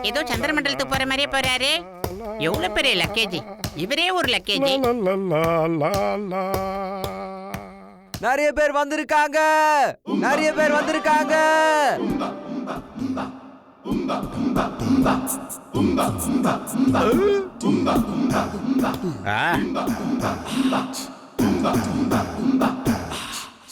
ஏதோ சந்திரமண்டலத்துக்கு போற மாதிரியே போறாரு. எவ்வளவு பெரிய லக்கேஜ்! இவரே ஒரு லக்கேஜ். நிறைய பேர் வந்திருக்காங்க, நிறைய பேர் வந்திருக்காங்க.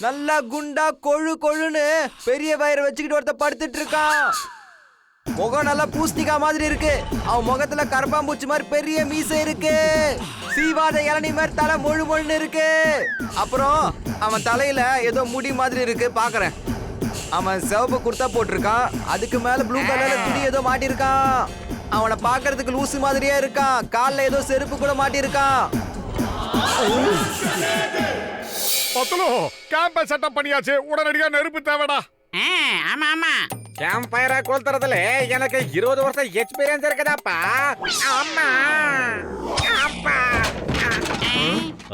நல்லா குண்டா கொழு கொழுன்னு பெரிய வயிறு வச்சுக்கிட்டு ஒருத்த படுத்துட்டு இருக்கான். முகம் நல்லா பூஸ்திகா மாதிரி இருக்கு. அவன் முகத்துல கரப்பாம்பூச்சி மாதிரி பெரிய மீசை இருக்கு. சீவாத இளநீ மாதிரி தலை மொழு மொழுன்னு இருக்கு. அப்புறம் அவன் தலையில ஏதோ முடி மாதிரி இருக்கு பாக்குறேன். அவன் சிவப்பு குர்த்தா போட்டிருக்கான். அதுக்கு மேல ப்ளூ கலர்ல துணி ஏதோ மாட்டிருக்கான். அவனை பாக்குறதுக்கு லூசு மாதிரியே இருக்கான். கால்ல ஏதோ செருப்பு கூட மாட்டிருக்கான். பத்துலோ கேம்ப செட்டப் பண்ணியாச்சு. உடனடியா நெருப்பு தேவைடா. ஆமா ஆமா, கேம்ப் ஃபயரை கொளுத்துறதுல எனக்கு 20 வருஷம் எக்ஸ்பீரியன்ஸ் இருக்குதாப்பா. அம்மா அப்பா.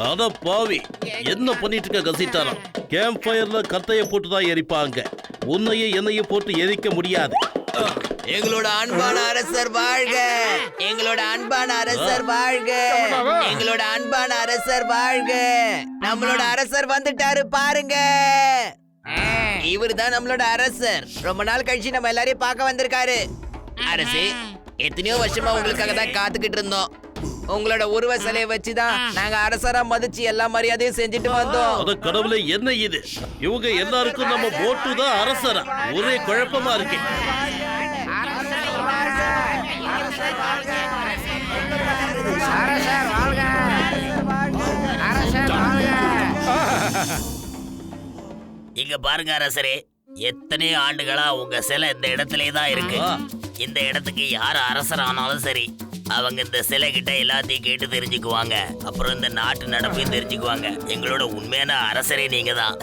அட பாவி, என்ன பண்ணிட்டு இருக்க கசிட்டாரா? கேம்ப் ஃபயர்ல கட்டைய போட்டுதான் எரிப்பாங்க. உன்னையும் என்னையும் போட்டு எரிக்க முடியாது. எங்களோட அன்பான அரசர் வாழ்க, எங்களோட அன்பான அரசர் வாழ்க, எங்களோட அன்பான அரசர் வாழ்க. நம்மளோட அரசர் வந்துட்டாரு பாருங்க. இவருதான் நம்மளோட அரசர். ரொம்ப நாள் கழிச்சு நம்ம எல்லாரையும் பார்க்க வந்திருக்காரு. அரசே, எத்தனையோ வருஷமா உங்களுக்காக தான் காத்துக்கிட்டு இருந்தோம். உங்களோட உருவ சிலையை வச்சுதான் நாங்க அரசரா மதிச்சு எல்லா மரியாதையும் செஞ்சுட்டு வந்தோம். அத கடவுளே, என்ன இது? இவங்க எல்லாருக்கும் நம்ம போட்டு தான் அரசரா? ஒரே குழப்பமா இருக்கு. இங்க பாருங்க அரசரே, எத்தனையோ ஆண்டுகளா உங்க சிலை இந்த இடத்துலயே தான் இருக்கு. இந்த இடத்துக்கு யார் அரசர் ஆனாலும் சரி, அவங்க இந்த சிலை கிட்ட எல்லாத்தையும் கேட்டு தெரிஞ்சுக்குவாங்க. அப்புறம் இந்த நாட்டு நடப்பையும் தெரிஞ்சுக்குவாங்க. எங்களோட உண்மையான அரசரே நீங்க தான்.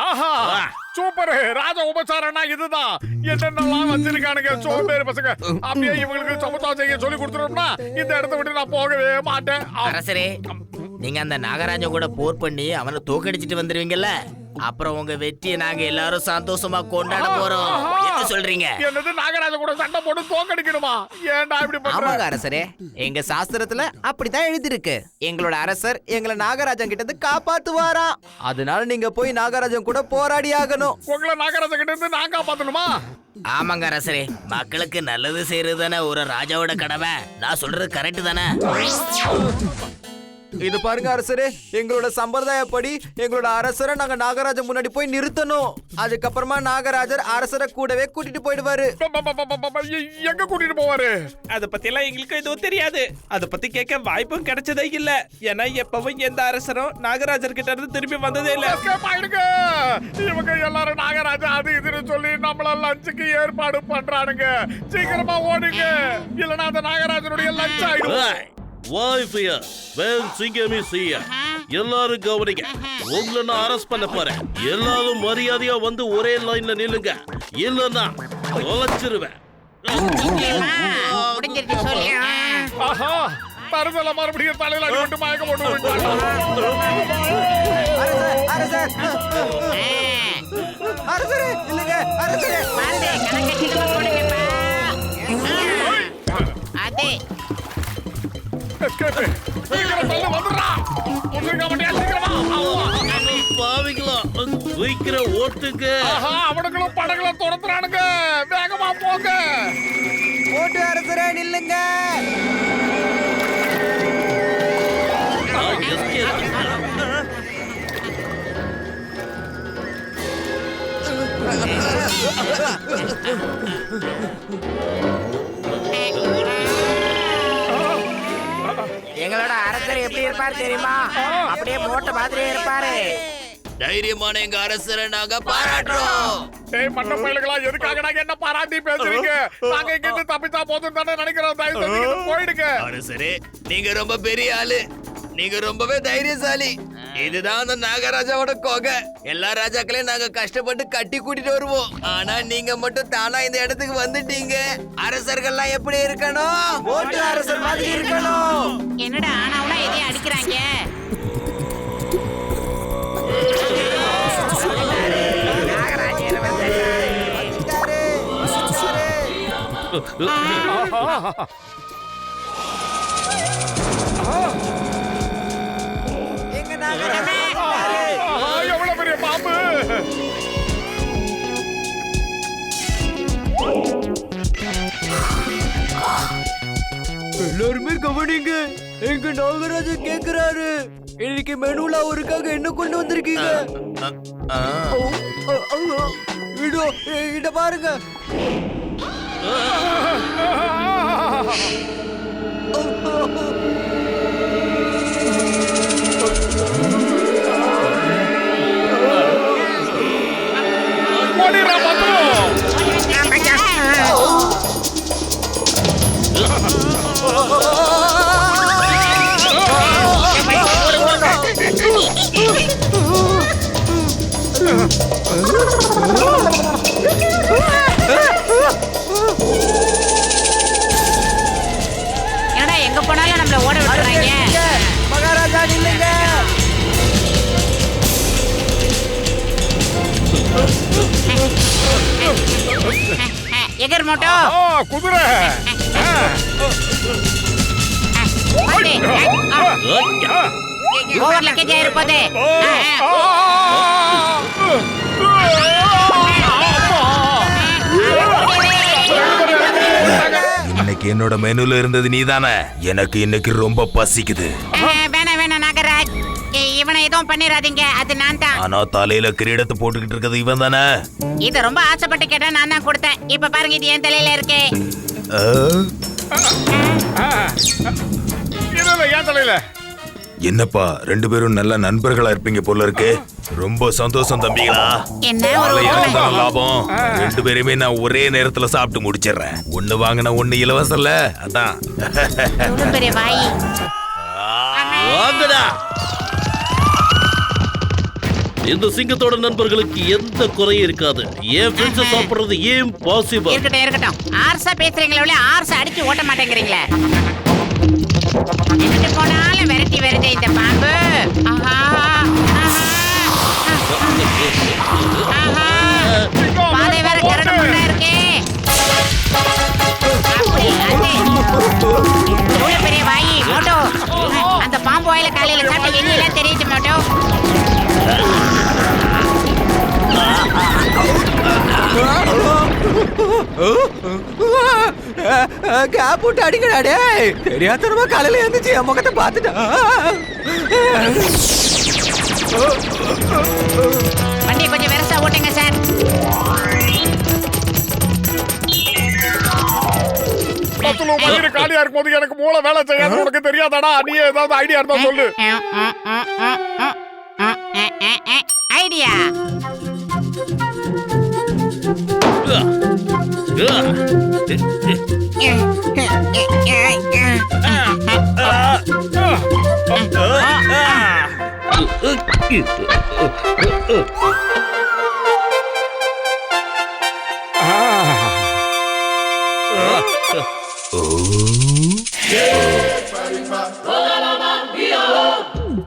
ஆஹா, சூப்பர். ராஜ உபசாரம்னா இதுதான். என்னென்னலாம் வச்சிருக்கானுங்க சோம்பேறி பசங்க. அப்படியே இவங்களுக்கு சமத்தா செய்ய சொல்லி கொடுத்துட்டோம்னா இந்த இடத்த விட்டு நான் போகவே மாட்டேன். அரசரே, நீங்க அந்த நாகராஜன் கூட போர் பண்ணி அவனை தோக்கடிச்சிட்டு வந்துருவீங்கல்ல, அப்புறம் உங்க வெற்றியை நாங்க எல்லாரும் சந்தோஷமா கொண்டாட போறோம். என்ன சொல்றீங்க? என்னது, நாகராஜ கூட சண்டை போட்டு தோக்கடிக்கணுமா? ஏன்டா இப்படி பண்ற? ஆமாங்க அரசரே, எங்க சாஸ்திரத்துல அப்படிதான் எழுதி இருக்கு. எங்களோட அரசர் எங்களை நாகராஜன் கிட்ட இருந்து காப்பாத்துவாரா. அதனால நீங்க போய் நாகராஜன் கூட போராடி ஆகணும். உங்களை நாகராஜன் கிட்ட இருந்து நான் காப்பாத்தணுமா? ஆமாங்க அரசரே, மக்களுக்கு நல்லது செய்யறது தானே ஒரு ராஜாவோட கடமை. நான் சொல்றது கரெக்ட் தானே? இது பாருங்க அரசரே, எங்களோட சம்பிரதாயப்படி எங்களோட அரசரை நாங்க நாகராஜன் முன்னாடி போய் நிறுத்தணும். அதுக்கப்புறமா நாகராஜர் அரசரை கூடவே கூட்டிட்டு போயிடுவாரு. எங்க கூட்டிட்டு போவாரு? அத பத்தி எல்லாம் எங்களுக்கு எதுவும் தெரியாது. அத பத்தி கேட்க வாய்ப்பும் கிடைச்சதே இல்ல. ஏன்னா எப்பவும் எந்த அரசரும் நாகராஜர் கிட்ட இருந்து திரும்பி வந்ததே இல்ல. இவங்க எல்லாரும் நாகராஜா அது இதுன்னு சொல்லி நம்மள லஞ்சுக்கு ஏற்பாடு பண்றானுங்க. சீக்கிரமா ஓடுங்க, இல்லனா அந்த நாகராஜனுடைய லஞ்ச் ஆயிடும். எல்லாரும் கவனிங்க, உங்களை நான் அரெஸ்ட் பண்ண போறேன். எல்லாரும் மரியாதையா வந்து ஒரே லைன்ல நில்லுங்க, இல்லன்னா தொலைச்சிருவேன். ஆஹா, தருதல மறுபடியும் தலையில அடிபட்டு மயக்க போட்டு அரசரே, இல்லங்க அரசரே. ஓட்டுங்க. அவனுங்களும் படகுல துரத்துறானுங்க. வேகமா போங்க. ஓட்டு அரசரே, நில்லுங்க. எங்களோட அரசர் எப்படி இருப்பார் தெரியுமா? அப்படியே மோட்ட மாதிரியே இருப்பாரு. தைரியமான எங்க அரசரை நாங்க பாராட்டுறோம். டேய் மண்ட பயலுகளா, எதுக்காக நாங்க என்ன பாராட்டி பேசுறீங்க? நாங்க இங்க இருந்து தப்பிச்சா போதும் தானே நினைக்கிறோம். தயவு செஞ்சு போயிடுங்க. அரசரே, நீங்க ரொம்ப பெரிய ஆளு, நீங்க ரொம்பவே தைரியசாலி. இதுதான் அந்த நாகராஜாவோட கொகை. எல்லா ராஜாக்களையும் நாங்க கஷ்டப்பட்டு கட்டி கூட்டிட்டு வருவோம். ஆனா நீங்க மட்டும் தானா இந்த இடத்துக்கு வந்துட்டீங்க. அரசர்கள்லாம் எப்படி இருக்கணும்? மோட்டு அரசர் மாதிரி இருக்கணும். என்னடா ஆனாவுனா எதையும் அடிக்கிறாங்க? வந்துட்டாரு, வந்துட்டாரு. எங்க நாகராஜா எவ்வளவு பெரிய பாம்பு! எல்லாருமே கவனிங்க, எங்க நாகராஜா கேக்குறாரு, இன்னைக்கு மெனுல அவருக்காக என்ன கொண்டு வந்திருக்கீங்க? இதோ இத பாருங்க. ஓடிடா பத்திரம்! என்னடா எங்க போனாலும் நம்மள ஓட விட்டுறாங்க. மகாராஜா நில்லுங்க. எகர் மோட்டோ குதிரை! ஓவர் லக்கேஜ் இருப்பது. இன்னைக்கு என்னோட மெனுல இருந்தது நீதானே. எனக்கு இன்னைக்கு ரொம்ப பசிக்குது. வேணாம் வேணாம் நாகராஜ், இவனை எதுவும் பண்ணிடாதீங்க. அது நான் தான். ஆனா தலையில கிரீடத்தை போட்டுக்கிட்டு இருக்கிறது இவன் தானே. இது ரொம்ப ஆசைப்பட்டு கேட்டா நான் தான் கொடுத்தேன். இப்ப பாருங்க, இது என் தலையில இருக்கு. இதுல ஏன் தலையில? என்னப்பா, ரெண்டு பேரும் நல்ல நண்பர்களா இருப்பீங்க போல இருக்கு. ரொம்ப சந்தோஷம் தம்பிகளா. என்ன ஒரு நாளையா ஊமை. இருந்தாலும் லாபம். ரெண்டு பேருமே நான் ஒரே நேரத்துல சாப்பிட்டு முடிச்சிடுறேன். ஒண்ணு வாங்கினா ஒண்ணு இலவசம்ல, அதான். எவ்வளவு பெரிய வாய். வாங்கடா. இந்த சிங்கத்தோட நண்பர்களுக்கு எந்த குறையும் இருக்காது. என் ஃப்ரெண்ட்ஸ் சாப்பிடுறது ஏன் பாசிபிள்? இருக்கட்டும் இருக்கட்டும். ஆர்ஸா பேசுறீங்களே, ஆர்ஸா அடிச்சு ஓட்ட மாட்டேங்கிறீங்களே. எங்கிட்டு போனாலும் விரட்டி வருது இந்த பாம்பு. ஆஹா ஆஹா. பாதை வேற கரடு முரடா இருக்கே. அப்படி அது. இவ்வளவு பெரிய வாய் மோட்டோ. அந்த பாம்பு வாயில காலையில சாப்பிட்டு எண்ணெயெல்லாம் தெரியுது மோட்டோ. கேப் போட்டு அடிக்கடா டேய். தெரியாதனமா காலையில எழுந்துச்சு என் முகத்தை பார்த்துட்டா. வண்டியை கொஞ்சம் வெரசா ஓட்டுங்க சார். பத்துல மயிறு காலியா இருக்கும்போது எனக்கு மூளை வேலை செய்யாது. உனக்கு தெரியாதாடா? நீ ஏதாவது ஐடியா இருந்தா சொல்லு. ஐடியா.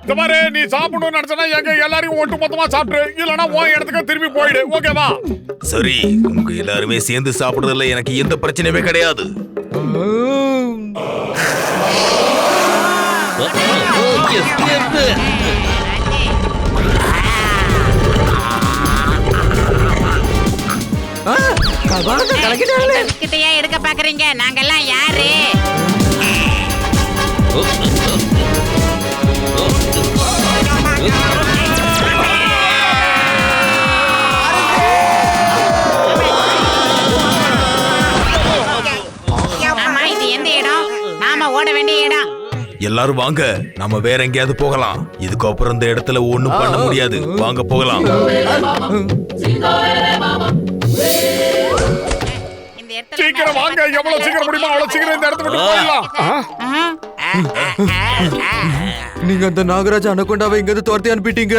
இந்த மாதிரி நீ சாப்பிடணும்னு நினைச்சனா எங்க எல்லாரையும் ஒட்டு மொத்தமா சாப்பிடு. இல்லனா உன் இடத்துக்கு திரும்பி போயிடு. ஓகேவா? சரி, உங்க எல்லாருமே சேர்ந்து சாப்பிடுறதுல எனக்கு எந்த பிரச்சனையுமே கிடையாது. கிட்டயா எடுக்க பாக்குறீங்க? நாங்கெல்லாம் யாரு? எல்லாரும் வாங்க, நம்ம வேற எங்கேயாவது போகலாம். இதுக்கப்புறம் இந்த இடத்துல ஒண்ணும் பண்ண முடியாது. வாங்க போகலாம். இந்த இடத்துல சீக்கிரம் வாங்க, எவ்வளவு சீக்கிரம் முடியுமோ அவ்வளவு சீக்கிரம் இந்த இடத்த விட்டு போயிடலாம். நீங்க அந்த நாகராஜ அனகொண்டாவை இங்க இருந்து துரத்தி அனுப்பிட்டீங்க.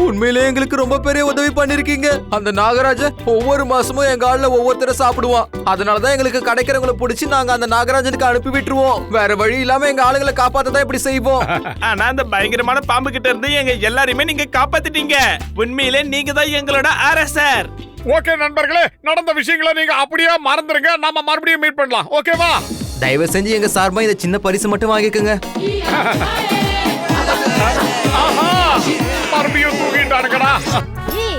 உண்மையிலே எங்களுக்கு ரொம்ப பெரிய உதவி பண்ணிருக்கீங்க. அந்த நாகராஜ ஒவ்வொரு மாசமும் எங்க ஆள்ல ஒவ்வொருத்தர சாப்பிடுவான். அதனாலதான் எங்களுக்கு கிடைக்கிறவங்களை பிடிச்சி நாங்க அந்த நாகராஜனுக்கு அனுப்பி விட்டுருவோம். வேற வழி இல்லாம எங்க ஆளுங்களை காப்பாத்ததான் இப்படி செய்வோம். ஆனா அந்த பயங்கரமான பாம்பு கிட்ட இருந்து எங்க எல்லாரையுமே நீங்க காப்பாத்திட்டீங்க. உண்மையிலே நீங்க தான் எங்களோட அரசர். ஓகே நண்பர்களே, நடந்த விஷயங்களை நீங்க அப்படியே மறந்துருங்க. நாம மறுபடியும் மீட் பண்ணலாம். ஓகேவா? தயவு செஞ்சு எங்க சார்பா இந்த சின்ன பரிசு மட்டும் வாங்கிக்கோங்க. ஆஹா, மறுபடியும் தூங்கிட்டானுங்கடா. ஏய்,